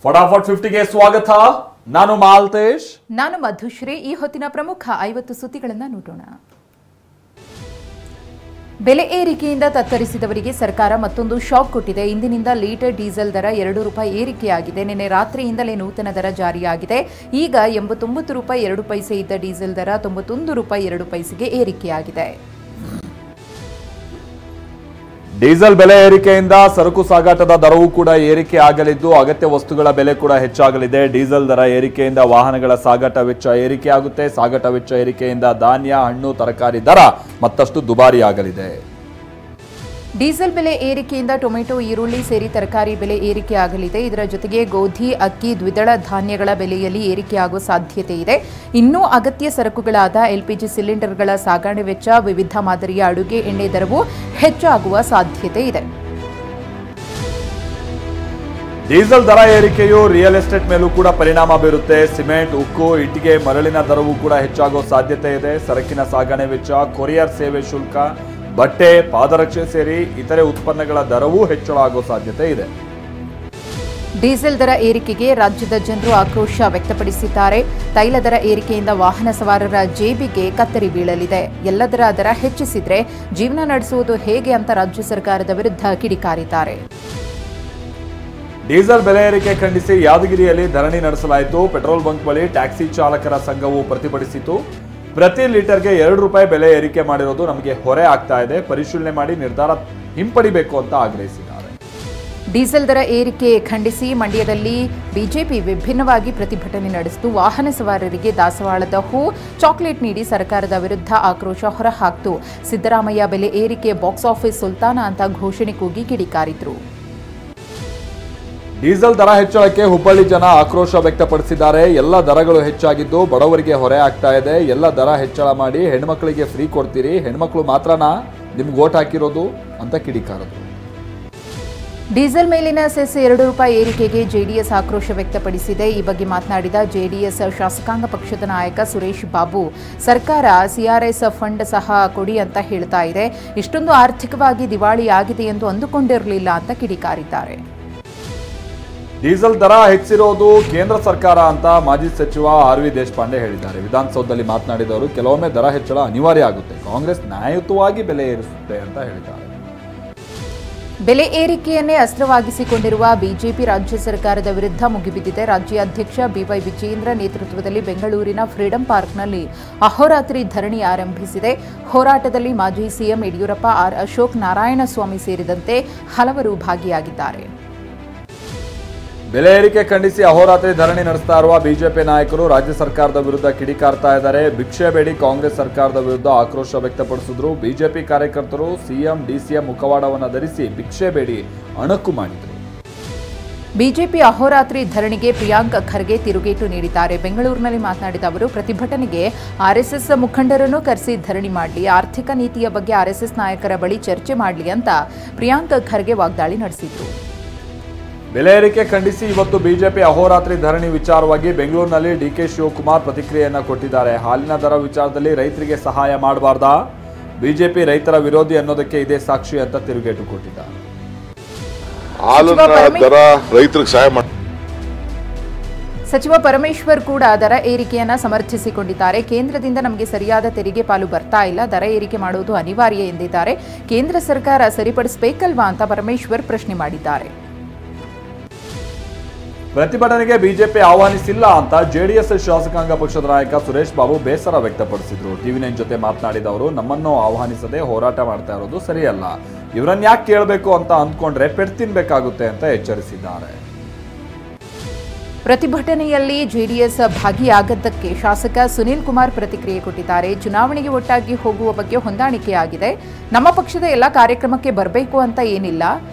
ಫಟಾಫಟ್ 50ಗೆ ಸ್ವಾಗತ. ನಾನು ಮಾಲ್ತೇಶ್. ನಾನು ಮಧುಶ್ರೀ. ಈ ಹೊತ್ತಿನ ಪ್ರಮುಖ 50 ಸುದ್ದಿಗಳನ್ನು ನೋಡೋಣ. ಬೆಲೆ ಏರಿಕೆಯಿಂದ ತತ್ತರಿಸಿದವರಿಗೆ ಸರ್ಕಾರ ಮತ್ತೊಂದು ಶಾಕ್ ಕೊಟ್ಟಿದೆ. ಇಂದಿನಿಂದ ಲೀಟರ್ ಡೀಸೆಲ್ ದರ ₹2 ಏರಿಕೆಯಾಗಿದೆ. ನಿನ್ನೆ ರಾತ್ರಿಯಿಂದಲೇ ನೂತನ ದರ ಜಾರಿಯಾಗಿದೆ. ಈಗ ₹89.2 ಇದ್ದ ಡೀಸೆಲ್ ದರ ₹91.2ಗೆ ಏರಿಕೆಯಾಗಿದೆ. ಡೀಸೆಲ್ ಬೆಲೆ ಏರಿಕೆಯಿಂದ ಸರಕು ಸಾಗಾಟದ ದರವೂ ಕೂಡ ಏರಿಕೆ ಆಗಲಿದ್ದು ಅಗತ್ಯ ವಸ್ತುಗಳ ಬೆಲೆ ಕೂಡ ಹೆಚ್ಚಾಗಲಿದೆ. ಡೀಸೆಲ್ ದರ ಏರಿಕೆಯಿಂದ ವಾಹನಗಳ ಸಾಗಾಟ ವೆಚ್ಚ ಏರಿಕೆಯಾಗುತ್ತೆ. ಸಾಗಾಟ ವೆಚ್ಚ ಏರಿಕೆಯಿಂದ ಧಾನ್ಯ, ಹಣ್ಣು, ತರಕಾರಿ ದರ ಮತ್ತಷ್ಟು ದುಬಾರಿಯಾಗಲಿದೆ. ಡೀಸೆಲ್ ಬೆಲೆ ಏರಿಕೆಯಿಂದ ಟೊಮೆಟೊ, ಈರುಳ್ಳಿ ಸೇರಿ ತರಕಾರಿ ಬೆಲೆ ಏರಿಕೆಯಾಗಲಿದೆ. ಇದರ ಜೊತೆಗೆ ಗೋಧಿ, ಅಕ್ಕಿ, ದ್ವಿದಳ ಧಾನ್ಯಗಳ ಬೆಲೆಯಲ್ಲಿ ಏರಿಕೆಯಾಗುವ ಸಾಧ್ಯತೆ ಇದೆ. ಇನ್ನೂ ಅಗತ್ಯ ಸರಕುಗಳಾದ LPG ಸಿಲಿಂಡರ್ಗಳ ಸಾಗಣೆ ವೆಚ್ಚ, ವಿವಿಧ ಮಾದರಿಯ ಅಡುಗೆ ಎಣ್ಣೆ ದರವು ಹೆಚ್ಚಾಗುವ ಸಾಧ್ಯತೆ ಇದೆ. ಡೀಸೆಲ್ ದರ ಏರಿಕೆಯು ರಿಯಲ್ ಎಸ್ಟೇಟ್ ಮೇಲೂ ಕೂಡ ಪರಿಣಾಮ ಬೀರುತ್ತೆ. ಸಿಮೆಂಟ್, ಉಕ್ಕು, ಇಟ್ಟಿಗೆ, ಮರಳಿನ ದರವೂ ಕೂಡ ಹೆಚ್ಚಾಗುವ ಸಾಧ್ಯತೆ ಇದೆ. ಸರಕಿನ ಸಾಗಣೆ ವೆಚ್ಚ, ಕೊರಿಯರ್ ಸೇವೆ ಶುಲ್ಕ, ಬಟ್ಟೆ, ಪಾದರಕ್ಷೆ ಸೇರಿ ಇತರೆ ಉತ್ಪನ್ನಗಳ ದರವೂ ಹೆಚ್ಚಳ ಆಗೋ ಸಾಧ್ಯತೆ ಇದೆ. ಡೀಸೆಲ್ ದರ ಏರಿಕೆಗೆ ರಾಜ್ಯದ ಜನರು ಆಕ್ರೋಶ ವ್ಯಕ್ತಪಡಿಸಿದ್ದಾರೆ. ತೈಲ ದರ ಏರಿಕೆಯಿಂದ ವಾಹನ ಸವಾರರ ಜೇಬಿಗೆ ಕತ್ತರಿ ಬೀಳಲಿದೆ. ಎಲ್ಲದರ ದರ ಹೆಚ್ಚಿಸಿದ್ರೆ ಜೀವನ ನಡೆಸುವುದು ಹೇಗೆ ಅಂತ ರಾಜ್ಯ ಸರ್ಕಾರದ ವಿರುದ್ಧ ಕಿಡಿಕಾರಿದ್ದಾರೆ. ಡೀಸೆಲ್ ಬೆಲೆ ಏರಿಕೆ ಖಂಡಿಸಿ ಯಾದಗಿರಿಯಲ್ಲಿ ಧರಣಿ ನಡೆಸಲಾಯಿತು. ಪೆಟ್ರೋಲ್ ಬಂಕ್ ಬಳಿ ಟ್ಯಾಕ್ಸಿ ಚಾಲಕರ ಸಂಘವು ಪ್ರತಿಭಟಿಸಿತು. ಪ್ರತಿ ಲೀಟರ್ಗೆ ₹2 ಬೆಲೆ ಏರಿಕೆ ಮಾಡಿರೋದು ನಮಗೆ ಹೊರೆ ಆಗ್ತಾ ಇದೆ, ಪರಿಶೀಲನೆ ಮಾಡಿ ನಿರ್ಧಾರ ಹಿಂಪಡಿಬೇಕು ಅಂತ ಆಗ್ರಹಿಸಿದ್ದಾರೆ. ಡೀಸೆಲ್ ದರ ಏರಿಕೆ ಖಂಡಿಸಿ ಮಂಡ್ಯದಲ್ಲಿ ಬಿಜೆಪಿ ವಿಭಿನ್ನವಾಗಿ ಪ್ರತಿಭಟನೆ ನಡೆಸಿತು. ವಾಹನ ಸವಾರರಿಗೆ ದಾಸವಾಳದ ಹೂ, ಚಾಕ್ಲೇಟ್ ನೀಡಿ ಸರ್ಕಾರದ ವಿರುದ್ಧ ಆಕ್ರೋಶ ಹೊರಹಾಕ್ತು. ಸಿದ್ದರಾಮಯ್ಯ ಬೆಲೆ ಏರಿಕೆ ಬಾಕ್ಸ್ ಆಫೀಸ್ ಸುಲ್ತಾನ ಅಂತ ಘೋಷಣೆ ಕೂಗಿ ಕಿಡಿಕಾರಿದ್ರು. ಡೀಸೆಲ್ ದರ ಹೆಚ್ಚಳಕ್ಕೆ ಹುಬ್ಬಳ್ಳಿ ಜನ ಆಕ್ರೋಶ ವ್ಯಕ್ತಪಡಿಸಿದ್ದಾರೆ. ಎಲ್ಲ ದರಗಳು ಹೆಚ್ಚಾಗಿದ್ದು ಬಡವರಿಗೆ ಹೊರೆ ಆಗ್ತಾ ಇದೆ. ಎಲ್ಲ ದರ ಹೆಚ್ಚಳ ಮಾಡಿ ಹೆಣ್ಮಕ್ಳಿಗೆ ಫ್ರೀ ಕೊಡ್ತೀರಿ, ಹೆಣ್ಮಕ್ಳು ಮಾತ್ರನಾ ನಿಮ್ಗೆ ವೋಟ್ ಹಾಕಿರೋದು ಅಂತ ಕಿಡಿಕಾರದ್ರು. ಡೀಸೆಲ್ ಮೇಲಿನ ಸೆಸ್ ₹2 ಏರಿಕೆಗೆ ಜೆಡಿಎಸ್ ಆಕ್ರೋಶ ವ್ಯಕ್ತಪಡಿಸಿದೆ. ಈ ಬಗ್ಗೆ ಮಾತನಾಡಿದ ಜೆಡಿಎಸ್ ಶಾಸಕಾಂಗ ಪಕ್ಷದ ನಾಯಕ ಸುರೇಶ್ ಬಾಬು, ಸರ್ಕಾರ CRS ಫಂಡ್ ಸಹ ಕೊಡಿ ಅಂತ ಹೇಳ್ತಾ ಇದೆ. ಇಷ್ಟೊಂದು ಆರ್ಥಿಕವಾಗಿ ದಿವಾಳಿ ಆಗಿದೆ ಎಂದು ಅಂದುಕೊಂಡಿರಲಿಲ್ಲ ಅಂತ ಕಿಡಿಕಾರಿದ್ದಾರೆ. ಡೀಸೆಲ್ ದರ ಹೆಚ್ಚಿರೋದು ಕೇಂದ್ರ ಸರ್ಕಾರ ಅಂತ ಮಾಜಿ ಸಚಿವ RV ದೇಶಪಾಂಡೆ ಹೇಳಿದ್ದಾರೆ. ವಿಧಾನಸೌಧದಲ್ಲಿ ಮಾತನಾಡಿದವರು, ಕೆಲವೊಮ್ಮೆ ದರ ಹೆಚ್ಚಳ ಅನಿವಾರ್ಯ ಆಗುತ್ತೆ, ಕಾಂಗ್ರೆಸ್ ನ್ಯಾಯಯುತವಾಗಿ ಬೆಲೆ ಏರಿಸುತ್ತೆ ಅಂತ ಹೇಳಿದ್ದಾರೆ. ಬೆಲೆ ಏರಿಕೆಯನ್ನೇ ಅಸ್ತ್ರವಾಗಿಸಿಕೊಂಡಿರುವ ಬಿಜೆಪಿ ರಾಜ್ಯ ಸರ್ಕಾರದ ವಿರುದ್ಧ ಮುಗಿಬಿದ್ದಿದೆ. ರಾಜ್ಯಾಧ್ಯಕ್ಷ BY ವಿಜಯೇಂದ್ರ ನೇತೃತ್ವದಲ್ಲಿ ಬೆಂಗಳೂರಿನ ಫ್ರೀಡಂ ಪಾರ್ಕ್ನಲ್ಲಿ ಅಹೋರಾತ್ರಿ ಧರಣಿ ಆರಂಭಿಸಿದೆ. ಹೋರಾಟದಲ್ಲಿ ಮಾಜಿ ಸಿಎಂ ಯಡಿಯೂರಪ್ಪ, R ಅಶೋಕ್, ನಾರಾಯಣಸ್ವಾಮಿ ಸೇರಿದಂತೆ ಹಲವರು ಭಾಗಿಯಾಗಿದ್ದಾರೆ. ಬೆಲೆ ಏರಿಕೆ ಖಂಡಿಸಿ ಅಹೋರಾತ್ರಿ ಧರಣಿ ನಡೆಸ್ತಾ ಇರುವ ಬಿಜೆಪಿ ನಾಯಕರು ರಾಜ್ಯ ಸರ್ಕಾರದ ವಿರುದ್ಧ ಕಿಡಿಕಾರ್ತಾ ಇದ್ದಾರೆ. ಭಿಕ್ಷೆ ಬೇಡಿ ಕಾಂಗ್ರೆಸ್ ಸರ್ಕಾರದ ವಿರುದ್ಧ ಆಕ್ರೋಶ ವ್ಯಕ್ತಪಡಿಸಿದ್ರು. ಬಿಜೆಪಿ ಕಾರ್ಯಕರ್ತರು CM DCM ಮುಖವಾಡವನ್ನು ಧರಿಸಿ ಭಿಕ್ಷೆ ಬೇಡಿ ಅಣಕು ಮಾಡಿದರು. ಬಿಜೆಪಿ ಅಹೋರಾತ್ರಿ ಧರಣಿಗೆ ಪ್ರಿಯಾಂಕ್ ಖರ್ಗೆ ತಿರುಗೇಟು ನೀಡಿದ್ದಾರೆ. ಬೆಂಗಳೂರಿನಲ್ಲಿ ಮಾತನಾಡಿದ ಅವರು, ಪ್ರತಿಭಟನೆಗೆ RSS ಮುಖಂಡರನ್ನು ಕರೆಸಿ ಧರಣಿ ಮಾಡಲಿ, ಆರ್ಥಿಕ ನೀತಿಯ ಬಗ್ಗೆ RSS ನಾಯಕರ ಬಳಿ ಚರ್ಚೆ ಮಾಡಲಿ ಅಂತ ಪ್ರಿಯಾಂಕ್ ಖರ್ಗೆ ವಾಗ್ದಾಳಿ ನಡೆಸಿದರು. ಬೆಲೆ ಏರಿಕೆ ಖಂಡಿಸಿ ಇವತ್ತು ಬಿಜೆಪಿ ಅಹೋರಾತ್ರಿ ಧರಣಿ ವಿಚಾರವಾಗಿ ಬೆಂಗಳೂರಿನಲ್ಲಿ DK ಶಿವಕುಮಾರ್ ಪ್ರತಿಕ್ರಿಯೆಯನ್ನ ಕೊಟ್ಟಿದ್ದಾರೆ. ಹಾಲಿನ ದರ ವಿಚಾರದಲ್ಲಿ ರೈತರಿಗೆ ಸಹಾಯ ಮಾಡಬಾರ್ದಾ, ಬಿಜೆಪಿ ರೈತರ ವಿರೋಧಿ ಅನ್ನೋದಕ್ಕೆ ಇದೇ ಸಾಕ್ಷಿ ಅಂತ ತಿರುಗೇಟು ಕೊಟ್ಟಿದ್ದಾರೆ. ಸಚಿವ ಪರಮೇಶ್ವರ್ ಕೂಡ ದರ ಏರಿಕೆಯನ್ನ ಸಮರ್ಥಿಸಿಕೊಂಡಿದ್ದಾರೆ. ಕೇಂದ್ರದಿಂದ ನಮಗೆ ಸರಿಯಾದ ತೆರಿಗೆ ಪಾಲು ಬರ್ತಾ ಇಲ್ಲ, ದರ ಏರಿಕೆ ಮಾಡುವುದು ಅನಿವಾರ್ಯ ಎಂದಿದ್ದಾರೆ. ಕೇಂದ್ರ ಸರ್ಕಾರ ಸರಿಪಡಿಸಬೇಕಲ್ವಾ ಅಂತ ಪರಮೇಶ್ವರ್ ಪ್ರಶ್ನೆ ಮಾಡಿದ್ದಾರೆ. ಪ್ರತಿಭಟನೆಗೆ ಬಿಜೆಪಿ ಆಹ್ವಾನಿಸಿಲ್ಲ ಅಂತ ಜೆಡಿಎಸ್ ಶಾಸಕಾಂಗ ಪಕ್ಷದ ನಾಯಕ ಸುರೇಶ್ ಬಾಬು ಬೇಸರ ವ್ಯಕ್ತಪಡಿಸಿದ್ರು. TV9 ಜೊತೆ ಮಾತನಾಡಿದವರು, ನಮ್ಮನ್ನು ಆಹ್ವಾನಿಸದೆ ಹೋರಾಟ ಮಾಡ್ತಾ ಇರೋದು ಸರಿಯಲ್ಲ, ಇವರನ್ನ ಯಾಕೆ ಕೇಳಬೇಕು ಅಂತ ಅಂದ್ಕೊಂಡ್ರೆ ಪೆಟ್ಟು ತಿನ್ಬೇಕಾಗುತ್ತೆ ಅಂತ ಎಚ್ಚರಿಸಿದ್ದಾರೆ. ಪ್ರತಿಭಟನೆಯಲ್ಲಿ ಜೆಡಿಎಸ್ ಭಾಗಿಯಾಗದ್ದಕ್ಕೆ ಶಾಸಕ ಸುನೀಲ್ ಕುಮಾರ್ ಪ್ರತಿಕ್ರಿಯೆ ಕೊಟ್ಟಿದ್ದಾರೆ. ಚುನಾವಣೆಗೆ ಒಟ್ಟಾಗಿ ಹೋಗುವ ಬಗ್ಗೆ ಹೊಂದಾಣಿಕೆಯಾಗಿದೆ. ನಮ್ಮ ಪಕ್ಷದ ಎಲ್ಲ ಕಾರ್ಯಕ್ರಮಕ್ಕೆ ಬರಬೇಕು ಅಂತ ಏನಿಲ್ಲ,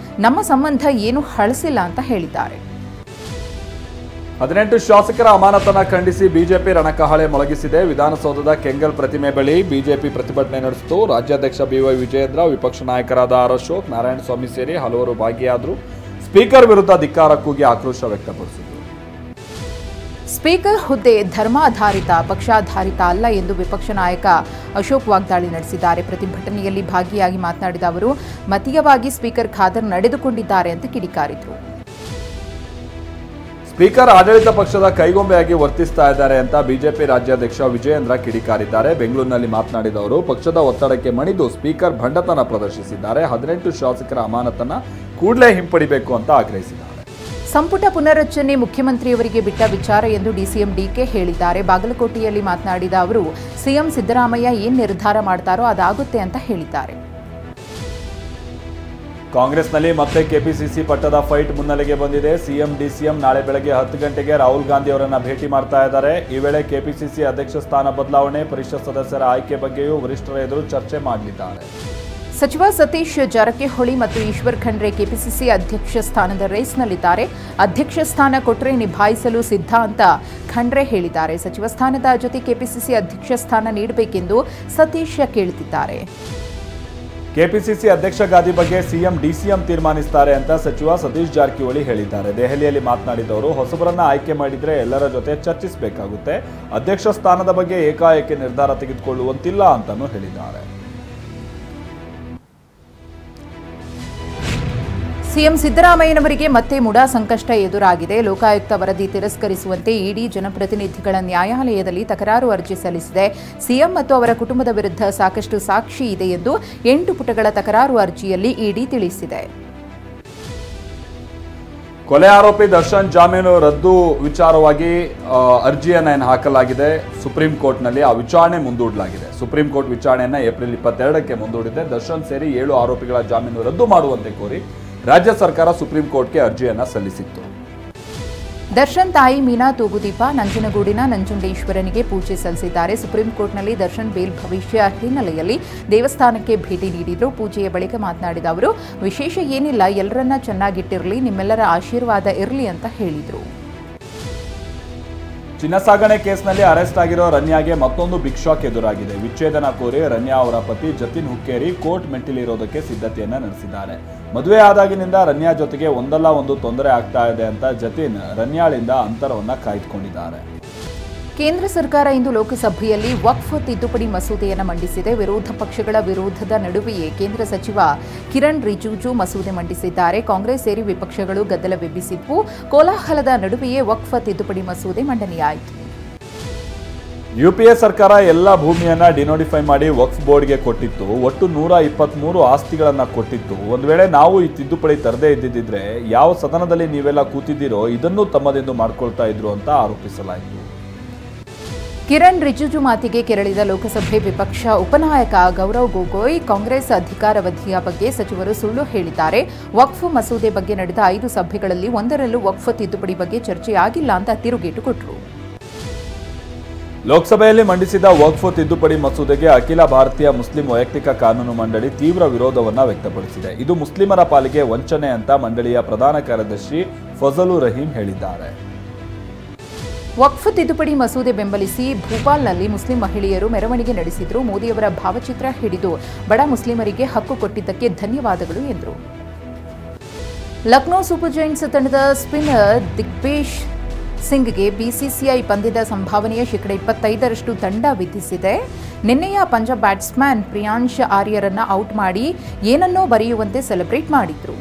ನಮ್ಮ ಸಂಬಂಧ ಏನು ಹಳಸಿಲ್ಲ ಅಂತ ಹೇಳಿದ್ದಾರೆ. 18 ಶಾಸಕರ ಅಮಾನತನ್ನ ಖಂಡಿಸಿ ಬಿಜೆಪಿ ರಣಕಹಳೆ ಮೊಳಗಿಸಿದೆ. ವಿಧಾನಸೌಧದ ಕೆಂಗಲ್ ಪ್ರತಿಮೆ ಬಳಿ ಬಿಜೆಪಿ ಪ್ರತಿಭಟನೆ ನಡೆಸಿತು. ರಾಜ್ಯಾಧ್ಯಕ್ಷ BY ವಿಜಯೇಂದ್ರ, ವಿಪಕ್ಷ ನಾಯಕರಾದ R ಅಶೋಕ್, ನಾರಾಯಣಸ್ವಾಮಿ ಸೇರಿ ಹಲವರು ಭಾಗಿಯಾದರು. ಸ್ಪೀಕರ್ ವಿರುದ್ಧ ಧಿಕ್ಕಾರ ಕೂಗಿ ಆಕ್ರೋಶ ವ್ಯಕ್ತಪಡಿಸಿದರು. ಸ್ಪೀಕರ್ ಹುದ್ದೆ ಧರ್ಮಾಧಾರಿತ, ಪಕ್ಷಾಧಾರಿತ ಅಲ್ಲ ಎಂದು ವಿಪಕ್ಷ ನಾಯಕ ಅಶೋಕ್ ವಾಗ್ದಾಳಿ ನಡೆಸಿದ್ದಾರೆ. ಪ್ರತಿಭಟನೆಯಲ್ಲಿ ಭಾಗಿಯಾಗಿ ಮಾತನಾಡಿದ ಅವರು, ಮತೀಯವಾಗಿ ಸ್ಪೀಕರ್ ಖಾದರ್ ನಡೆದುಕೊಂಡಿದ್ದಾರೆ ಅಂತ ಕಿಡಿಕಾರಿದರು. ಸ್ಪೀಕರ್ ಆಡಳಿತ ಪಕ್ಷದ ಕೈಗೊಂಬೆಯಾಗಿ ವರ್ತಿಸ್ತಾ ಇದ್ದಾರೆ ಅಂತ ಬಿಜೆಪಿ ರಾಜ್ಯಾಧ್ಯಕ್ಷ ವಿಜಯೇಂದ್ರ ಕಿಡಿಕಾರಿದ್ದಾರೆ. ಬೆಂಗಳೂರಿನಲ್ಲಿ ಮಾತನಾಡಿದ ಅವರು, ಪಕ್ಷದ ಒತ್ತಡಕ್ಕೆ ಮಣಿದು ಸ್ಪೀಕರ್ ಭಂಡತನ ಪ್ರದರ್ಶಿಸಿದ್ದಾರೆ. 18 ಶಾಸಕರ ಅಮಾನತನ್ನ ಕೂಡಲೇ ಹಿಂಪಡಿಬೇಕು ಅಂತ ಆಗ್ರಹಿಸಿದ್ದಾರೆ. ಸಂಪುಟ ಪುನರ್ರಚನೆ ಮುಖ್ಯಮಂತ್ರಿಯವರಿಗೆ ಬಿಟ್ಟ ವಿಚಾರ ಎಂದು ಡಿಸಿಎಂ ಡಿಕೆ ಹೇಳಿದ್ದಾರೆ. ಬಾಗಲಕೋಟೆಯಲ್ಲಿ ಮಾತನಾಡಿದ ಅವರು, ಸಿಎಂ ಸಿದ್ದರಾಮಯ್ಯ ಏನ್ ನಿರ್ಧಾರ ಮಾಡ್ತಾರೋ ಅದಾಗುತ್ತೆ ಅಂತ ಹೇಳಿದ್ದಾರೆ. ಕಾಂಗ್ರೆಸ್ನಲ್ಲಿ ಮತ್ತೆ ಕೆಪಿಸಿಸಿ ಪಟ್ಟದ ಫೈಟ್ ಮುನ್ನೆಲೆಗೆ ಬಂದಿದೆ. ಸಿಎಂ ಡಿಸಿಎಂ ನಾಳೆ ಬೆಳಗ್ಗೆ 10 ಗಂಟೆಗೆ ರಾಹುಲ್ ಗಾಂಧಿ ಅವರನ್ನ ಭೇಟಿ ಮಾಡ್ತಾ ಇದ್ದಾರೆ. ಈ ವೇಳೆ ಕೆಪಿಸಿಸಿ ಅಧ್ಯಕ್ಷ ಸ್ಥಾನ ಬದಲಾವಣೆ, ಪರಿಷತ್ ಸದಸ್ಯರ ಆಯ್ಕೆ ಬಗ್ಗೆಯೂ ವರಿಷ್ಠರ ಎದುರು ಚರ್ಚೆ ಮಾಡಲಿದ್ದಾರೆ. ಸಚಿವ ಸತೀಶ್ ಜಾರಕಿಹೊಳಿ ಮತ್ತು ಈಶ್ವರ್ ಖಂಡ್ರೆ ಕೆಪಿಸಿಸಿ ಅಧ್ಯಕ್ಷ ಸ್ಥಾನದ ರೇಸ್ನಲ್ಲಿದ್ದಾರೆ. ಅಧ್ಯಕ್ಷ ಸ್ಥಾನ ಕೊಟ್ಟರೆ ನಿಭಾಯಿಸಲು ಸಿದ್ಧ ಅಂತ ಖಂಡ್ರೆ ಹೇಳಿದ್ದಾರೆ. ಸಚಿವ ಸ್ಥಾನದ ಜೊತೆ ಕೆಪಿಸಿಸಿ ಅಧ್ಯಕ್ಷ ಸ್ಥಾನ ನೀಡಬೇಕೆಂದು ಸತೀಶ್ ಕೇಳುತ್ತಿದ್ದಾರೆ. ಕೆಪಿಸಿಸಿ ಅಧ್ಯಕ್ಷ ಗಾದಿ ಬಗ್ಗೆ ಸಿಎಂ ಡಿಸಿಎಂ ತೀರ್ಮಾನಿಸುತ್ತಾರೆ ಅಂತ ಸಚಿವ ಸತೀಶ್ ಜಾರಕಿಹೊಳಿ ಹೇಳಿದ್ದಾರೆ. ದೆಹಲಿಯಲ್ಲಿ ಮಾತನಾಡಿದವರು, ಹೊಸಬರನ್ನ ಆಯ್ಕೆ ಮಾಡಿದ್ರೆ ಎಲ್ಲರ ಜೊತೆ ಚರ್ಚಿಸಬೇಕಾಗುತ್ತೆ. ಅಧ್ಯಕ್ಷ ಸ್ಥಾನದ ಬಗ್ಗೆ ಏಕಾಏಕಿ ನಿರ್ಧಾರ ತೆಗೆದುಕೊಳ್ಳುವಂತಿಲ್ಲ ಅಂತಾನೂ ಹೇಳಿದ್ದಾರೆ. ಸಿಎಂ ಸಿದ್ದರಾಮಯ್ಯನವರಿಗೆ ಮತ್ತೆ ಮುಡಾ ಸಂಕಷ್ಟ ಎದುರಾಗಿದೆ. ಲೋಕಾಯುಕ್ತ ವರದಿ ತಿರಸ್ಕರಿಸುವಂತೆ ಇಡಿ ಜನಪ್ರತಿನಿಧಿಗಳ ನ್ಯಾಯಾಲಯದಲ್ಲಿ ತಕರಾರು ಅರ್ಜಿ ಸಲ್ಲಿಸಿದೆ. ಸಿಎಂ ಮತ್ತು ಅವರ ಕುಟುಂಬದ ವಿರುದ್ಧ ಸಾಕಷ್ಟು ಸಾಕ್ಷಿ ಇದೆ ಎಂದು 8 ಪುಟಗಳ ತಕರಾರು ಅರ್ಜಿಯಲ್ಲಿ ಇಡಿ ತಿಳಿಸಿದೆ. ಕೊಲೆ ಆರೋಪಿ ದರ್ಶನ್ ಜಾಮೀನು ರದ್ದು ವಿಚಾರವಾಗಿ ಅರ್ಜಿಯನ್ನು ಹಾಕಲಾಗಿದೆ. ಸುಪ್ರೀಂ ಕೋರ್ಟ್ನಲ್ಲಿ ಆ ವಿಚಾರಣೆ ಮುಂದೂಡಲಾಗಿದೆ. ಸುಪ್ರೀಂ ಕೋರ್ಟ್ ವಿಚಾರಣೆಯನ್ನು ಏಪ್ರಿಲ್ 22ಕ್ಕೆ ಮುಂದೂಡಿದೆ. ದರ್ಶನ್ ಸೇರಿ 7 ಆರೋಪಿಗಳ ಜಾಮೀನು ರದ್ದು ಮಾಡುವಂತೆ ಕೋರಿ ರಾಜ್ಯ ಸರ್ಕಾರ ಸುಪ್ರೀಂ ಕೋರ್ಟ್ಗೆ ಅರ್ಜಿಯನ್ನು ಸಲ್ಲಿಸಿತ್ತು. ದರ್ಶನ್ ತಾಯಿ ಮೀನಾ ತೂಗುದೀಪ ನಂಜನಗೂಡಿನ ನಂಜುಂಡೇಶ್ವರನಿಗೆ ಪೂಜೆ ಸಲ್ಲಿಸಿದ್ದಾರೆ. ಸುಪ್ರೀಂ ಕೋರ್ಟ್ನಲ್ಲಿ ದರ್ಶನ್ ಬೇಲ್ ಭವಿಷ್ಯ ಹಿನ್ನೆಲೆಯಲ್ಲಿ ದೇವಸ್ಥಾನಕ್ಕೆ ಭೇಟಿ ನೀಡಿದ್ರು. ಪೂಜೆಯ ಬಳಿಕ ಮಾತನಾಡಿದ ಅವರು, ವಿಶೇಷ ಏನಿಲ್ಲ, ಎಲ್ಲರನ್ನ ಚೆನ್ನಾಗಿಟ್ಟಿರಲಿ, ನಿಮ್ಮೆಲ್ಲರ ಆಶೀರ್ವಾದ ಇರಲಿ ಅಂತ ಹೇಳಿದರು. ಚಿನ್ನ ಸಾಗಣೆ ಕೇಸ್ನಲ್ಲಿ ಅರೆಸ್ಟ್ ಆಗಿರೋ ರನ್ಯಾಗೆ ಮತ್ತೊಂದು ಬಿಗ್ ಶಾಕ್ ಎದುರಾಗಿದೆ. ವಿಚ್ಛೇದನ ಕೋರಿ ರನ್ಯಾ ಅವರ ಪತಿ ಜತಿನ್ ಹುಕ್ಕೇರಿ ಕೋರ್ಟ್ ಮೆಟ್ಟಿಲಿರೋದಕ್ಕೆ ಸಿದ್ಧತೆಯನ್ನ ನಡೆಸಿದ್ದಾರೆ. ಮದುವೆ ಆದಾಗಿನಿಂದ ರನ್ಯಾ ಜೊತೆಗೆ ಒಂದಲ್ಲ ಒಂದು ತೊಂದರೆ ಆಗ್ತಾ ಇದೆ ಅಂತ ಜತಿನ್ ರನ್ಯಾಳಿಂದ ಅಂತರವನ್ನ ಕಾಯ್ದುಕೊಂಡಿದ್ದಾರೆ. ಕೇಂದ್ರ ಸರ್ಕಾರ ಇಂದು ಲೋಕಸಭೆಯಲ್ಲಿ ವಕ್ಫ್ ತಿದ್ದುಪಡಿ ಮಸೂದೆಯನ್ನು ಮಂಡಿಸಿದೆ. ವಿರೋಧ ಪಕ್ಷಗಳ ವಿರೋಧದ ನಡುವೆಯೇ ಕೇಂದ್ರ ಸಚಿವ ಕಿರಣ್ ರಿಜಿಜು ಮಸೂದೆ ಮಂಡಿಸಿದ್ದಾರೆ. ಕಾಂಗ್ರೆಸ್ ಸೇರಿ ವಿಪಕ್ಷಗಳು ಗದ್ದಲವೆಬ್ಬಿಸಿದ್ವು. ಕೋಲಾಹಲದ ನಡುವೆಯೇ ವಕ್ಫ್ ತಿದ್ದುಪಡಿ ಮಸೂದೆ ಮಂಡನೆಯಾಯಿತು. ಯುಪಿಎ ಸರ್ಕಾರ ಎಲ್ಲ ಭೂಮಿಯನ್ನ ಡಿನೋಟಿಫೈ ಮಾಡಿ ವಕ್ಫ್ ಬೋರ್ಡ್ಗೆ ಕೊಟ್ಟಿತ್ತು. ಒಟ್ಟು 123 ಆಸ್ತಿಗಳನ್ನ ಕೊಟ್ಟಿತ್ತು. ಒಂದು ವೇಳೆ ನಾವು ಈ ತಿದ್ದುಪಡಿ ತರದೇ ಇದ್ದಿದ್ರೆ ಯಾವ ಸದನದಲ್ಲಿ ನೀವೆಲ್ಲ ಕೂತಿದ್ದೀರೋ ಇದನ್ನು ತಮ್ಮದೆಂದು ಮಾಡ್ಕೊಳ್ತಾ ಇದ್ರು ಅಂತ ಆರೋಪಿಸಲಾಯಿತು. ಕಿರಣ್ ರಿಜಿಜು ಮಾತಿಗೆ ಕೆರಳಿದ ಲೋಕಸಭೆ ವಿಪಕ್ಷ ಉಪನಾಯಕ ಗೌರವ್ ಗೊಗೋಯ್, ಕಾಂಗ್ರೆಸ್ ಅಧಿಕಾರಾವಧಿಯ ಬಗ್ಗೆ ಸಚಿವರು ಸುಳ್ಳು ಹೇಳಿದ್ದಾರೆ. ವಕ್ಫ್ ಮಸೂದೆ ಬಗ್ಗೆ ನಡೆದ 5 ಸಭೆಗಳಲ್ಲಿ ಒಂದರಲ್ಲೂ ವಕ್ಫ್ ತಿದ್ದುಪಡಿ ಬಗ್ಗೆ ಚರ್ಚೆಯಾಗಿಲ್ಲ ಅಂತ ತಿರುಗೇಟು ಕೊಟ್ಟರು. ಲೋಕಸಭೆಯಲ್ಲಿ ಮಂಡಿಸಿದ ವಕ್ಫ್ ತಿದ್ದುಪಡಿ ಮಸೂದೆಗೆ ಅಖಿಲ ಭಾರತೀಯ ಮುಸ್ಲಿಂ ವೈಯಕ್ತಿಕ ಕಾನೂನು ಮಂಡಳಿ ತೀವ್ರ ವಿರೋಧವನ್ನು ವ್ಯಕ್ತಪಡಿಸಿದೆ. ಇದು ಮುಸ್ಲಿಮರ ಪಾಲಿಗೆ ವಂಚನೆ ಅಂತ ಮಂಡಳಿಯ ಪ್ರಧಾನ ಕಾರ್ಯದರ್ಶಿ ಫಜಲುರ್ ರಹೀಂ ಹೇಳಿದ್ದಾರೆ. ವಕ್ಫ್ ತಿದ್ದುಪಡಿ ಮಸೂದೆ ಬೆಂಬಲಿಸಿ ಭೂಪಾಲ್ನಲ್ಲಿ ಮುಸ್ಲಿಂ ಮಹಿಳೆಯರು ಮೆರವಣಿಗೆ ನಡೆಸಿದ್ರು. ಮೋದಿಯವರ ಭಾವಚಿತ್ರ ಹಿಡಿದು ಬಡ ಮುಸ್ಲಿಮರಿಗೆ ಹಕ್ಕು ಕೊಟ್ಟಿದ್ದಕ್ಕೆ ಧನ್ಯವಾದಗಳು ಎಂದರು. ಲಕ್ನೋ ಸೂಪರ್ ಜೈಂಟ್ಸ್ ತಂಡದ ಸ್ಪಿನ್ನರ್ ದಿಗ್ಬೇಶ್ ಸಿಂಗ್ಗೆ ಬಿಸಿಸಿಐ ಪಂದ್ಯದ ಸಂಭಾವನೆಯ 25% ದಂಡ ವಿಧಿಸಿದೆ. ನಿನ್ನೆಯ ಪಂಜಾಬ್ ಬ್ಯಾಟ್ಸ್ಮನ್ ಪ್ರಿಯಾಂಶ್ ಆರ್ಯರನ್ನ ಔಟ್ ಮಾಡಿ ಏನನ್ನೋ ಬರೆಯುವಂತೆ ಸೆಲೆಬ್ರೇಟ್ ಮಾಡಿದ್ರು.